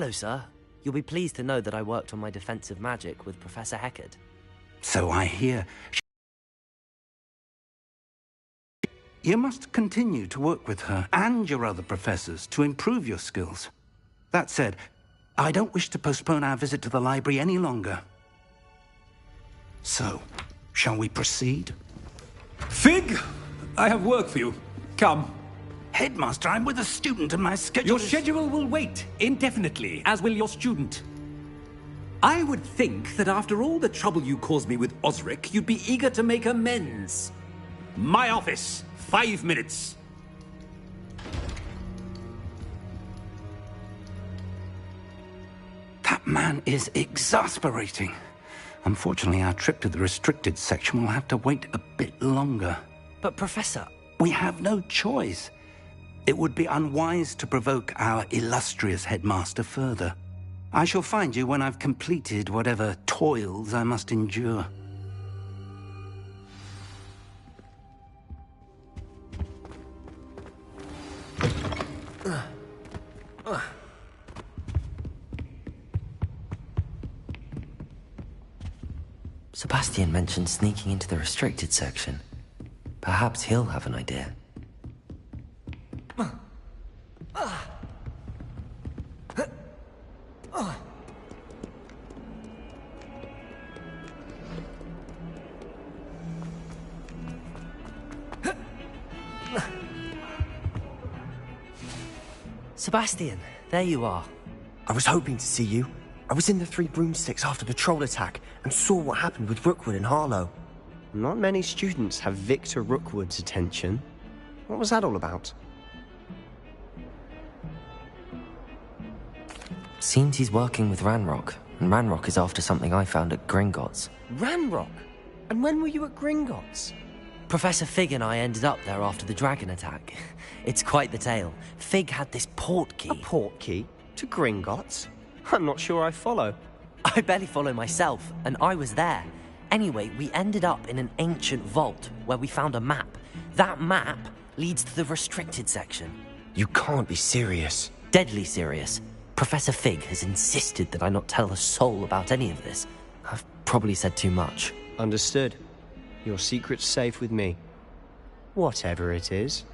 Hello, sir. You'll be pleased to know that I worked on my defensive magic with Professor Heckard. So I hear. You must continue to work with her and your other professors to improve your skills. That said, I don't wish to postpone our visit to the library any longer. So, shall we proceed? Fig! I have work for you. Come. Headmaster, I'm with a student and my schedule Your schedule will wait indefinitely, as will your student. I would think that after all the trouble you caused me with Osric, you'd be eager to make amends. My office, 5 minutes. That man is exasperating. Unfortunately, our trip to the restricted section will have to wait a bit longer. But, Professor... We have no choice. It would be unwise to provoke our illustrious headmaster further. I shall find you when I've completed whatever toils I must endure. Sebastian mentioned sneaking into the restricted section. Perhaps he'll have an idea. Sebastian, there you are. I was hoping to see you. I was in the Three Broomsticks after the troll attack and saw what happened with Rookwood and Harlow. Not many students have Victor Rookwood's attention. What was that all about? Seems he's working with Ranrock, and Ranrock is after something I found at Gringotts. Ranrock? And when were you at Gringotts? Professor Fig and I ended up there after the dragon attack. It's quite the tale. Fig had this portkey. A portkey? To Gringotts? I'm not sure I follow. I barely follow myself, and I was there. Anyway, we ended up in an ancient vault where we found a map. That map leads to the restricted section. You can't be serious. Deadly serious. Professor Fig has insisted that I not tell a soul about any of this. I've probably said too much. Understood. Your secret's safe with me. Whatever it is.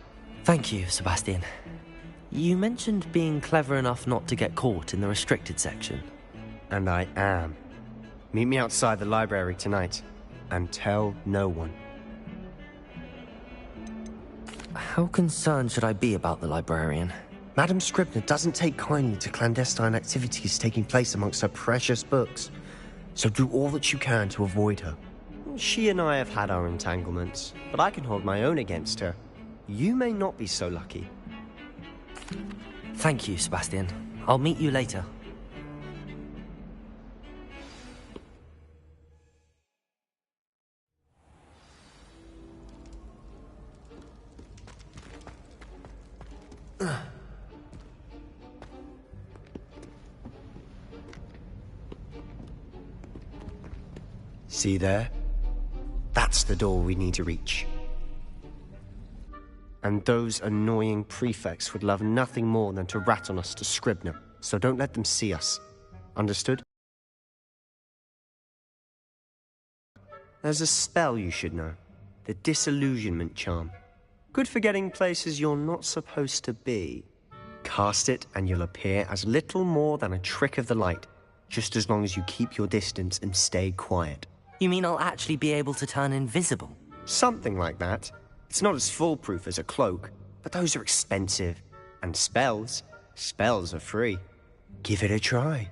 Thank you, Sebastian. You mentioned being clever enough not to get caught in the restricted section. And I am. Meet me outside the library tonight, and tell no one. How concerned should I be about the librarian? Madam Scribner doesn't take kindly to clandestine activities taking place amongst her precious books. So do all that you can to avoid her. She and I have had our entanglements, but I can hold my own against her. You may not be so lucky. Thank you, Sebastian. I'll meet you later. See there? That's the door we need to reach. And those annoying prefects would love nothing more than to rat on us to Scribner, so don't let them see us. Understood? There's a spell you should know. The Disillusionment Charm. Good for getting places you're not supposed to be. Cast it and you'll appear as little more than a trick of the light, just as long as you keep your distance and stay quiet. You mean I'll actually be able to turn invisible? Something like that. It's not as foolproof as a cloak, but those are expensive. And spells are free. Give it a try.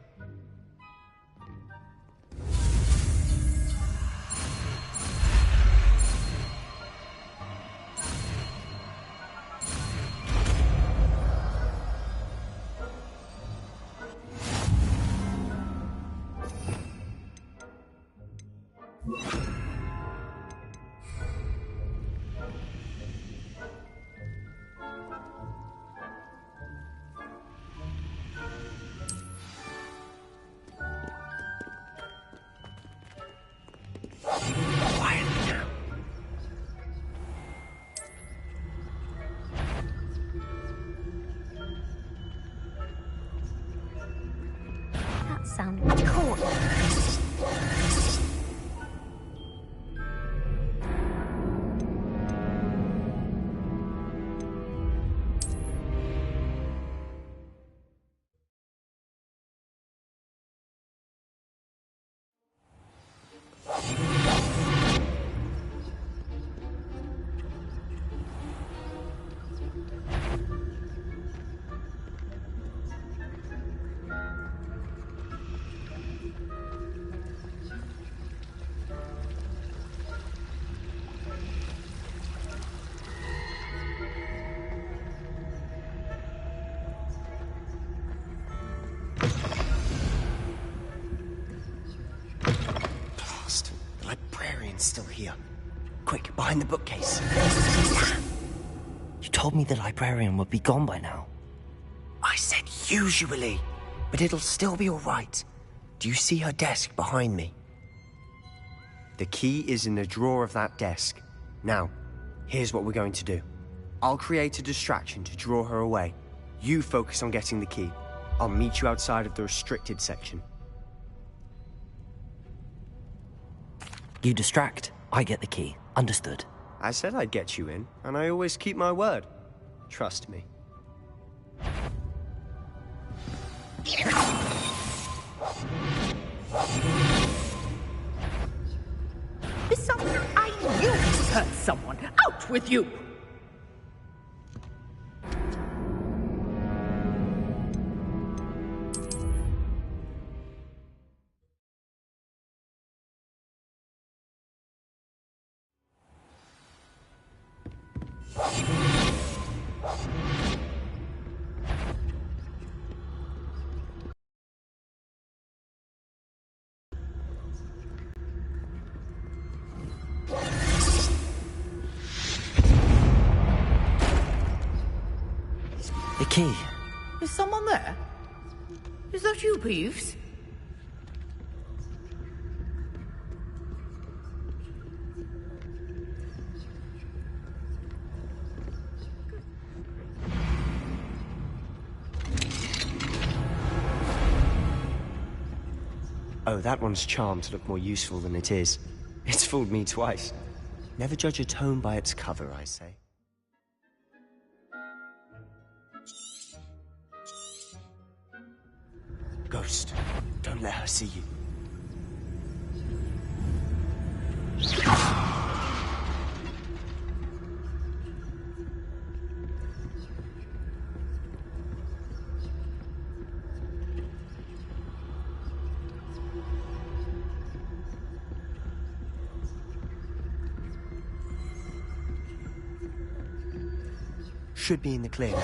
It's still here. Quick, behind the bookcase. You told me the librarian would be gone by now. I said usually, but it'll still be all right. Do you see her desk behind me? The key is in the drawer of that desk. Now, here's what we're going to do. I'll create a distraction to draw her away. You focus on getting the key. I'll meet you outside of the restricted section. You distract, I get the key. Understood. I said I'd get you in, and I always keep my word. Trust me. I knew you hurt someone. Out with you! The key. Is someone there? Is that you, Peeves? Oh, that one's charmed to look more useful than it is. It's fooled me twice. Never judge a tome by its cover, I say. Ghost, don't let her see you. Should be in the clear.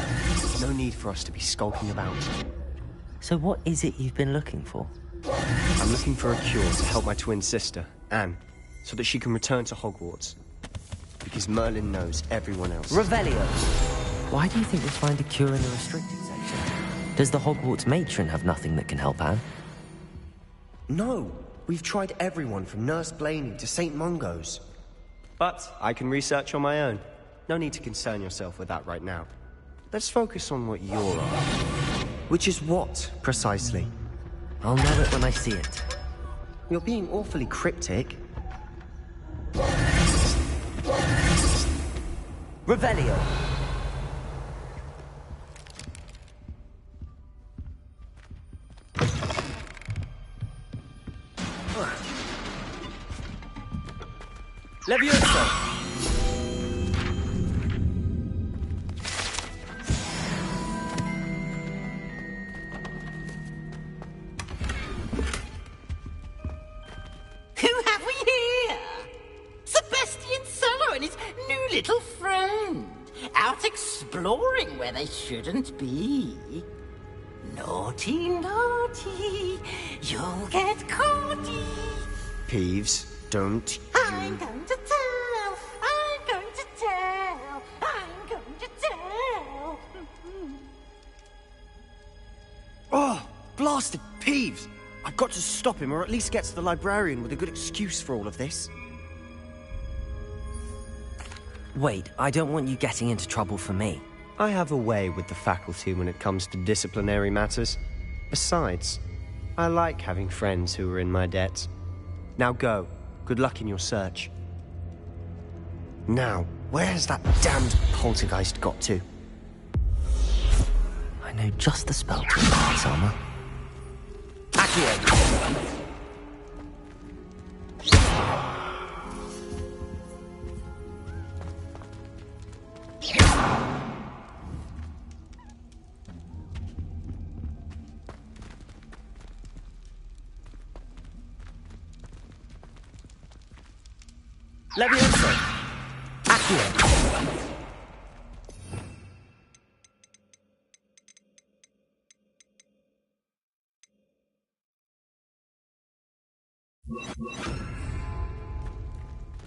No need for us to be skulking about. So what is it you've been looking for? I'm looking for a cure to help my twin sister, Anne, so that she can return to Hogwarts. Because Merlin knows everyone else. Revelio! Why do you think we'll find a cure in the restricted section? Does the Hogwarts matron have nothing that can help Anne? No! We've tried everyone from Nurse Blaney to St. Mungo's. But I can research on my own. No need to concern yourself with that right now. Let's focus on what you're after. Which is what, precisely? I'll know it when I see it. You're being awfully cryptic. Revelio! Levioso! Who have we here? Sebastian Sallow and his new little friend. Out exploring where they shouldn't be. Naughty, naughty. You'll get caughty. Peeves, don't I'm going to tell. I'm going to tell. I'm going to tell. Oh, blasted Peeves! I've got to stop him, or at least get to the librarian with a good excuse for all of this. Wait, I don't want you getting into trouble for me. I have a way with the faculty when it comes to disciplinary matters. Besides, I like having friends who are in my debt. Now go. Good luck in your search. Now, where has that damned poltergeist got to? I know just the spell to pass armor. Accio! Levioso! Accio!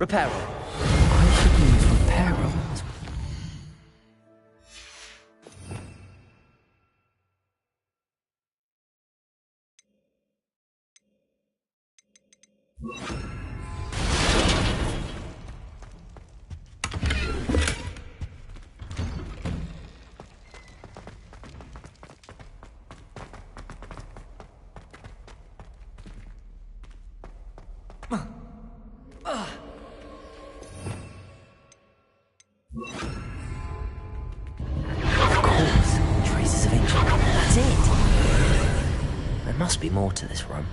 Reparo. I should use Reparo. Traces of ancient. That's it. There must be more to this room.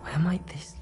Where might this...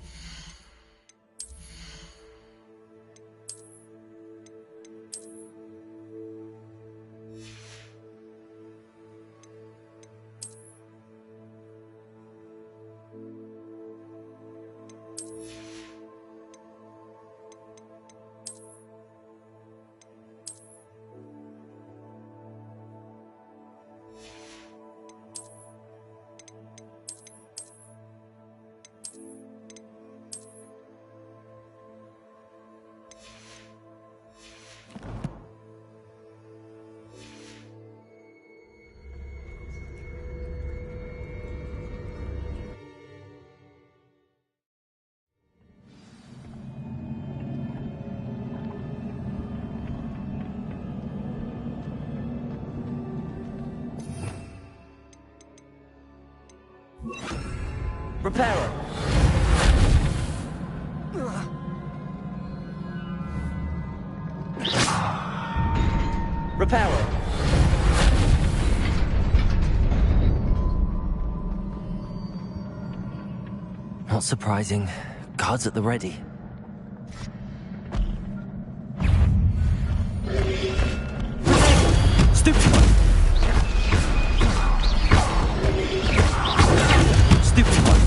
Reparo. Reparo. Not surprising. Guards at the ready. Stupid one. Stupid one.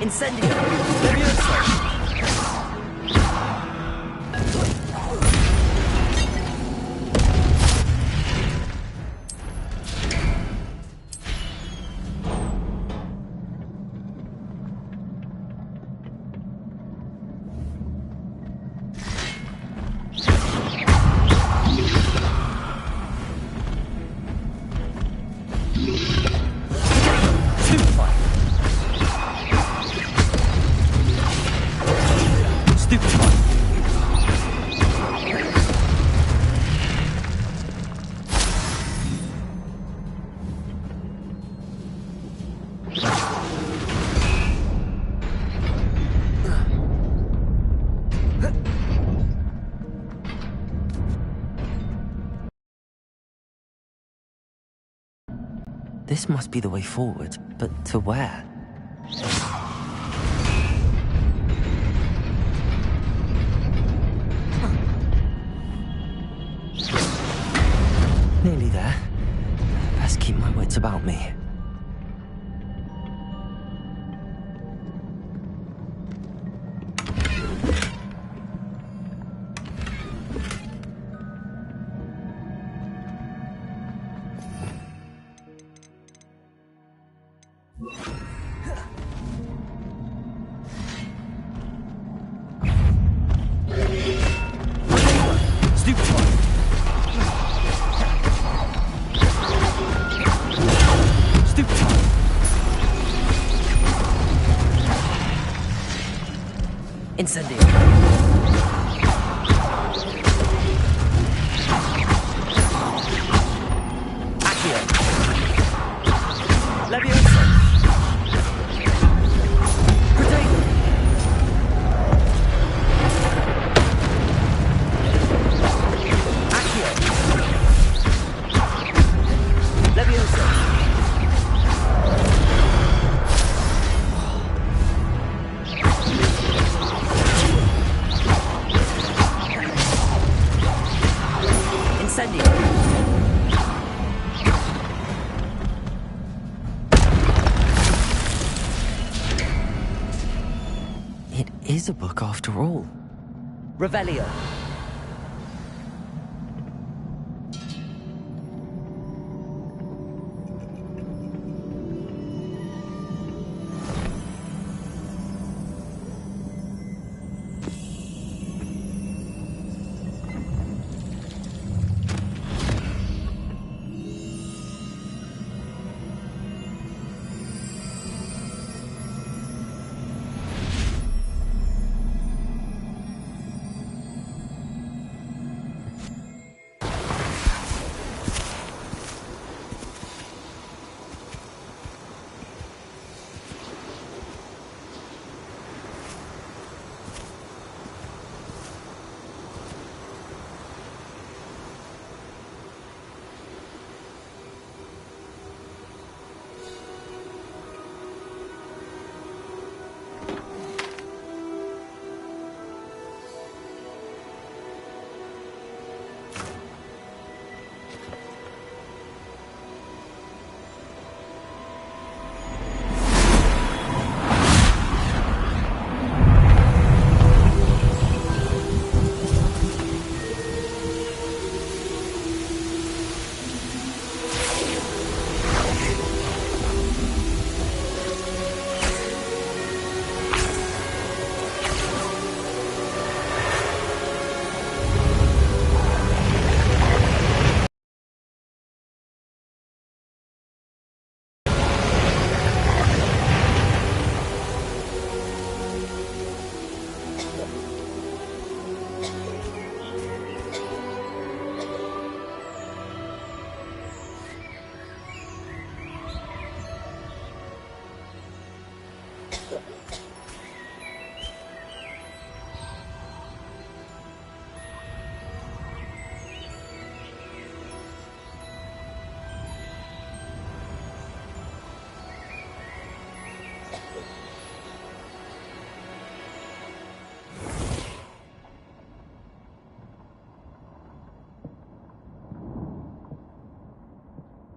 Incendio! Levioso! This must be the way forward, but to where? Nearly there. Best keep my wits about me. Incendio. Accio. Levioso. Potato. is a book after all. Revelio.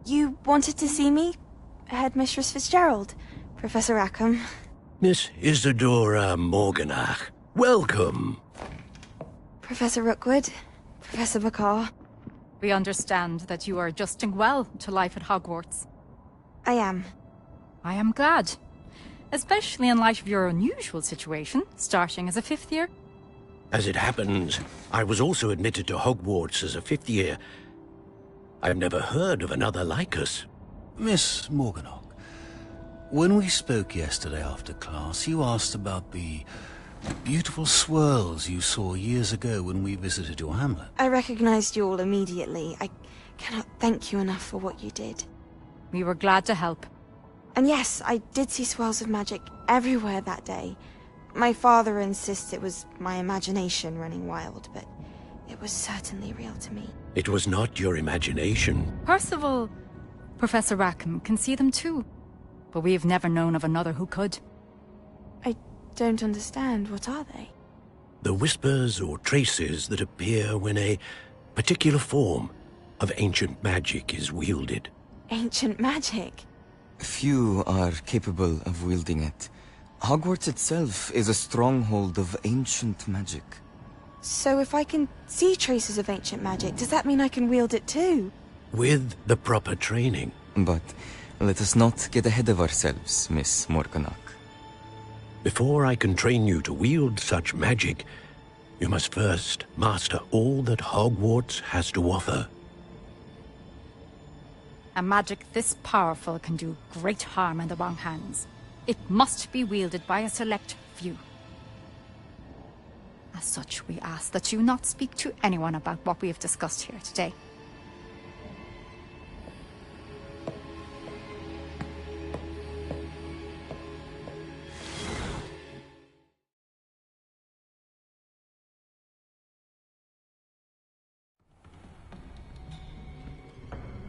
You wanted to see me? Headmistress Fitzgerald? Professor Rackham? Miss Isadora Morganach, welcome. Professor Rookwood? Professor Bakar? We understand that you are adjusting well to life at Hogwarts. I am. I am glad. Especially in light of your unusual situation, starting as a 5th year. As it happens, I was also admitted to Hogwarts as a 5th year. I've never heard of another like us. Miss Morganach, when we spoke yesterday after class, you asked about the beautiful swirls you saw years ago when we visited your hamlet. I recognized you all immediately. I cannot thank you enough for what you did. We were glad to help. And yes, I did see swirls of magic everywhere that day. My father insists it was my imagination running wild, but it was certainly real to me. It was not your imagination. Percival, Professor Rackham can see them too. But we have never known of another who could. I don't understand. What are they? The whispers or traces that appear when a particular form of ancient magic is wielded. Ancient magic? Few are capable of wielding it. Hogwarts itself is a stronghold of ancient magic. So if I can see traces of ancient magic, does that mean I can wield it too? With the proper training. But let us not get ahead of ourselves, Miss Morganach. Before I can train you to wield such magic, you must first master all that Hogwarts has to offer. A magic this powerful can do great harm in the wrong hands. It must be wielded by a select few. As such, we ask that you not speak to anyone about what we have discussed here today.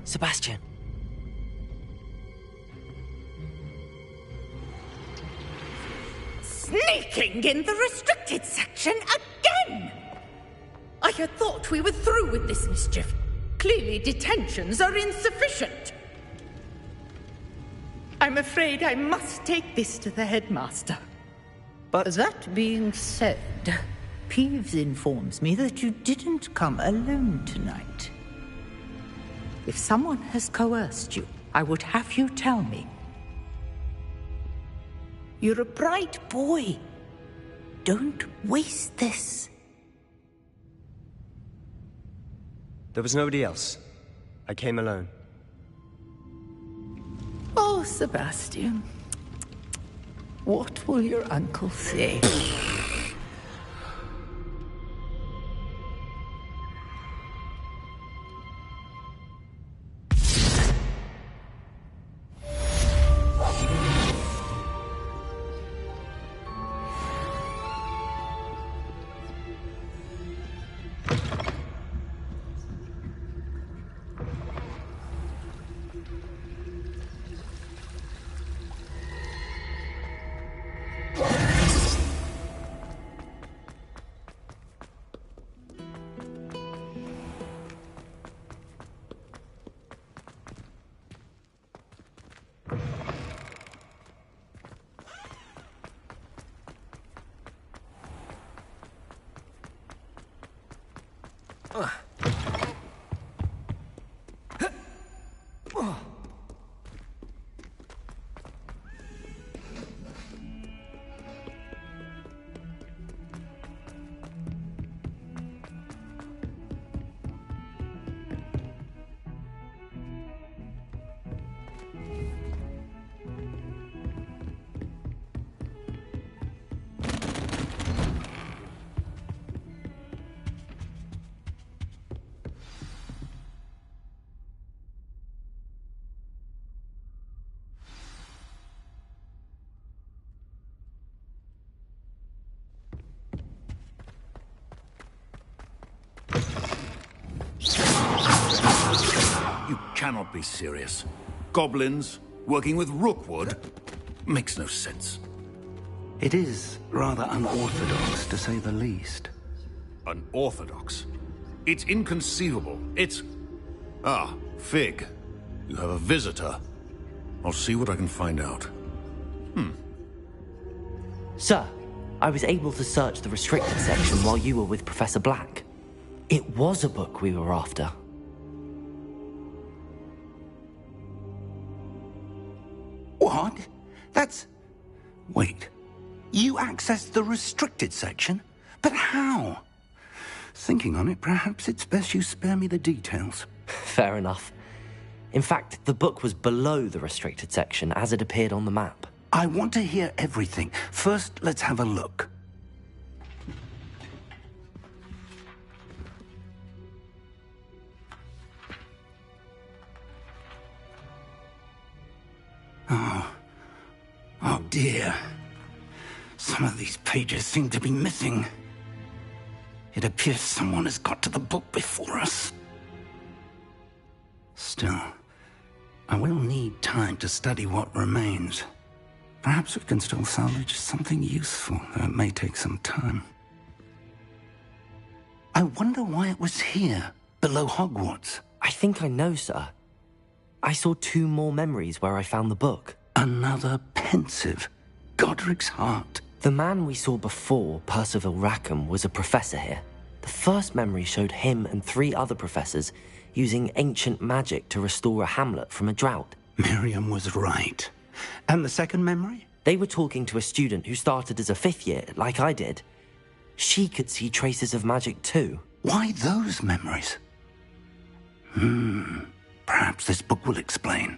Sebastian. Sneaking in the restricted section again! I had thought we were through with this mischief. Clearly detentions are insufficient. I'm afraid I must take this to the headmaster. but... That being said, Peeves informs me that you didn't come alone tonight. If someone has coerced you, I would have you tell me. You're a bright boy. Don't waste this. There was nobody else. I came alone. Oh, Sebastian. What will your uncle say? You cannot be serious. Goblins working with Rookwood makes no sense. It is rather unorthodox, to say the least. Unorthodox? It's inconceivable. It's... Ah, Fig. You have a visitor. I'll see what I can find out. Sir, I was able to search the restricted section while you were with Professor Black. It was a book we were after. What? That's... Wait. You accessed the restricted section? But how? Thinking on it, perhaps it's best you spare me the details. Fair enough. In fact, the book was below the restricted section as it appeared on the map. I want to hear everything. First, let's have a look. Oh dear. Some of these pages seem to be missing. It appears someone has got to the book before us. Still, I will need time to study what remains. Perhaps we can still salvage something useful, though it may take some time. I wonder why it was here, below Hogwarts. I think I know, sir. I saw 2 more memories where I found the book. Another pensive. Godric's heart. The man we saw before, Percival Rackham, was a professor here. The first memory showed him and 3 other professors using ancient magic to restore a hamlet from a drought. Miriam was right. And the second memory? They were talking to a student who started as a 5th year, like I did. She could see traces of magic too. Why those memories? Perhaps this book will explain.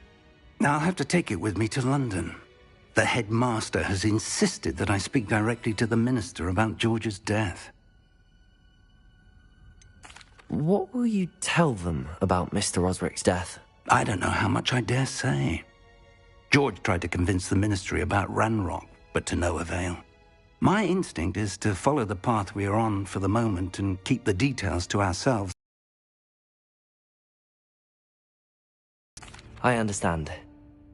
Now I'll have to take it with me to London. The headmaster has insisted that I speak directly to the minister about George's death. What will you tell them about Mr. Osric's death? I don't know how much I dare say. George tried to convince the ministry about Ranrock, but to no avail. My instinct is to follow the path we are on for the moment and keep the details to ourselves. I understand.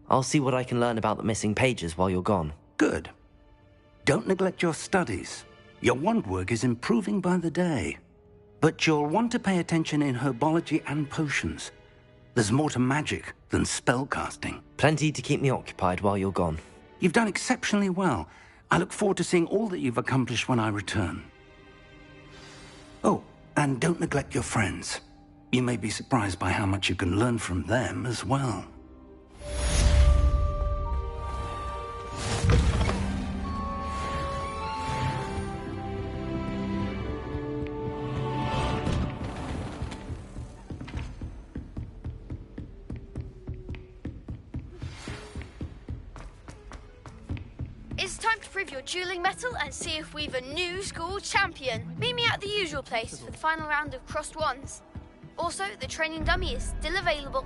I'll see what I can learn about the missing pages while you're gone. Good. Don't neglect your studies. Your wand work is improving by the day. But you'll want to pay attention in herbology and potions. There's more to magic than spellcasting. Plenty to keep me occupied while you're gone. You've done exceptionally well. I look forward to seeing all that you've accomplished when I return. Oh, and don't neglect your friends. You may be surprised by how much you can learn from them as well. It's time to prove your dueling mettle and see if we've a new school champion. Meet me at the usual place for the final round of crossed wands. Also, the training dummy is still available.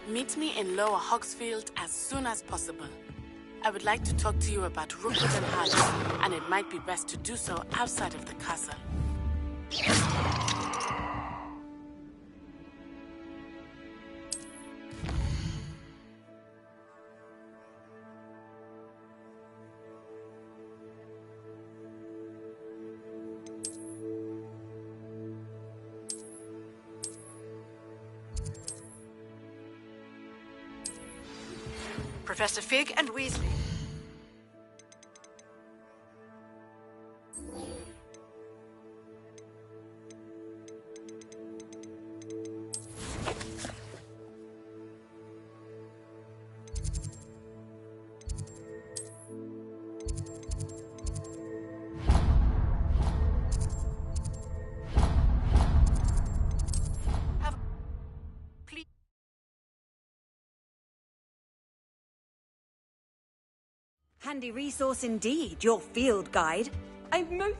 Meet me in Lower Hogsfield as soon as possible. I would like to talk to you about Rookwood and Harley, and it might be best to do so outside of the castle. Professor Fig and Weasley. Handy resource indeed, your field guide. I'm most...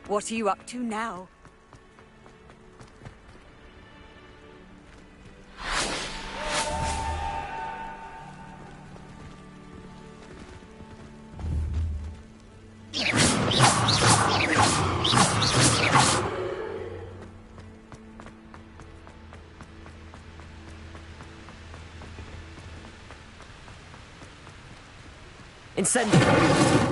What are you up to now? Incendiary!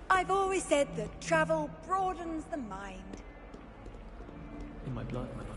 I've always said that travel broadens the mind. In my blood, my body.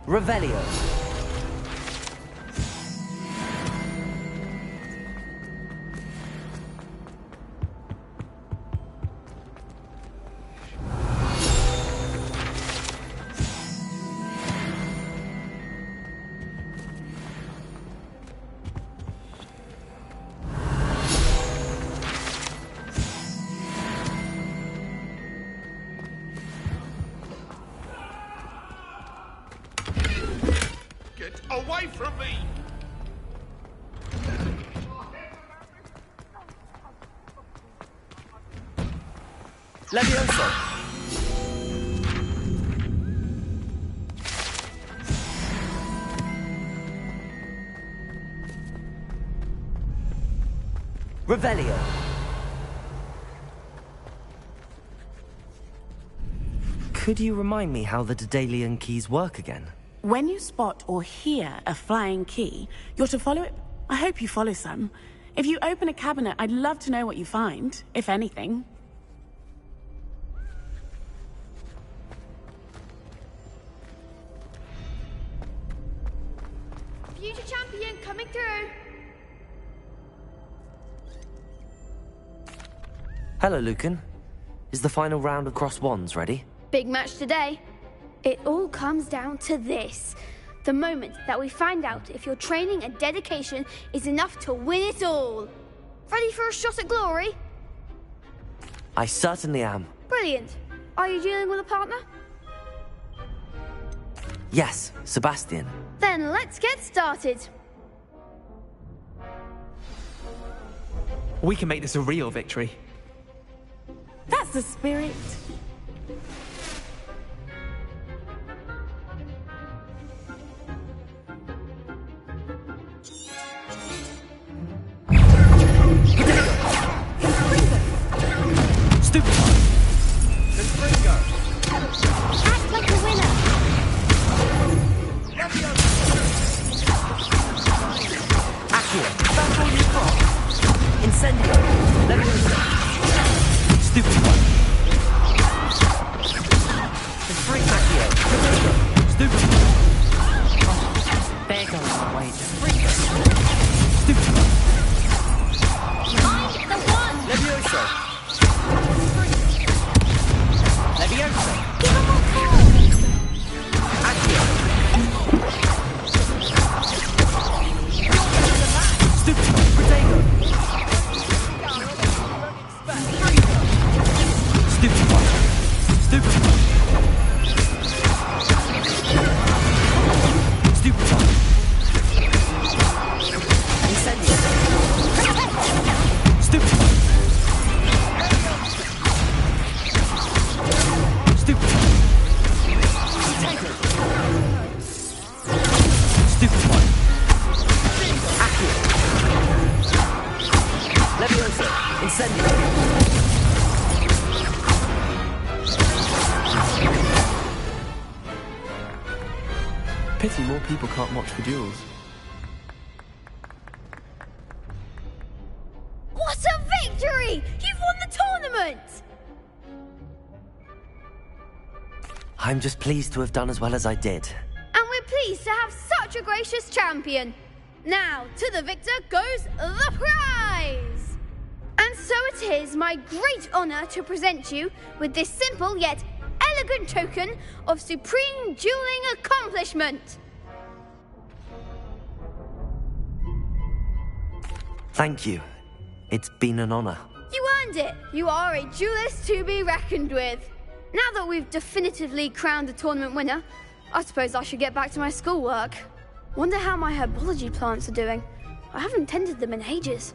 Revelio. Away from me! Levioso! Revelio! Could you remind me how the Daedalian keys work again? When you spot or hear a flying key, you're to follow it. I hope you follow some. If you open a cabinet, I'd love to know what you find, if anything. Future champion coming through. Hello, Lucan. Is the final round of Cross Wands ready? Big match today. It all comes down to this. The moment that we find out if your training and dedication is enough to win it all. Ready for a shot at glory? I certainly am. Brilliant. Are you dealing with a partner? Yes, Sebastian. Then let's get started. We can make this a real victory. That's the spirit. Act like a winner. Accio, that's all you've got. Incendio, Levioso. Stupid one. The free Accio, stupid one. Oh, there goes my wager. Stupid one. I'm the one. Levioso. Levioso. Give him a call. Accio. Stupid one. Protego. Stupid one. Stupid one. Stupid one. Incendio. Stupid one. Stupid one. Stupid one. Accio. Levioso. Incendio. Pity more people can't watch the duels. I'm just pleased to have done as well as I did. And we're pleased to have such a gracious champion. Now, to the victor goes the prize! And so it is my great honor to present you with this simple yet elegant token of supreme dueling accomplishment. Thank you. It's been an honor. You earned it. You are a duelist to be reckoned with. Now that we've definitively crowned the tournament winner, I suppose I should get back to my schoolwork. Wonder how my herbology plants are doing. I haven't tended them in ages.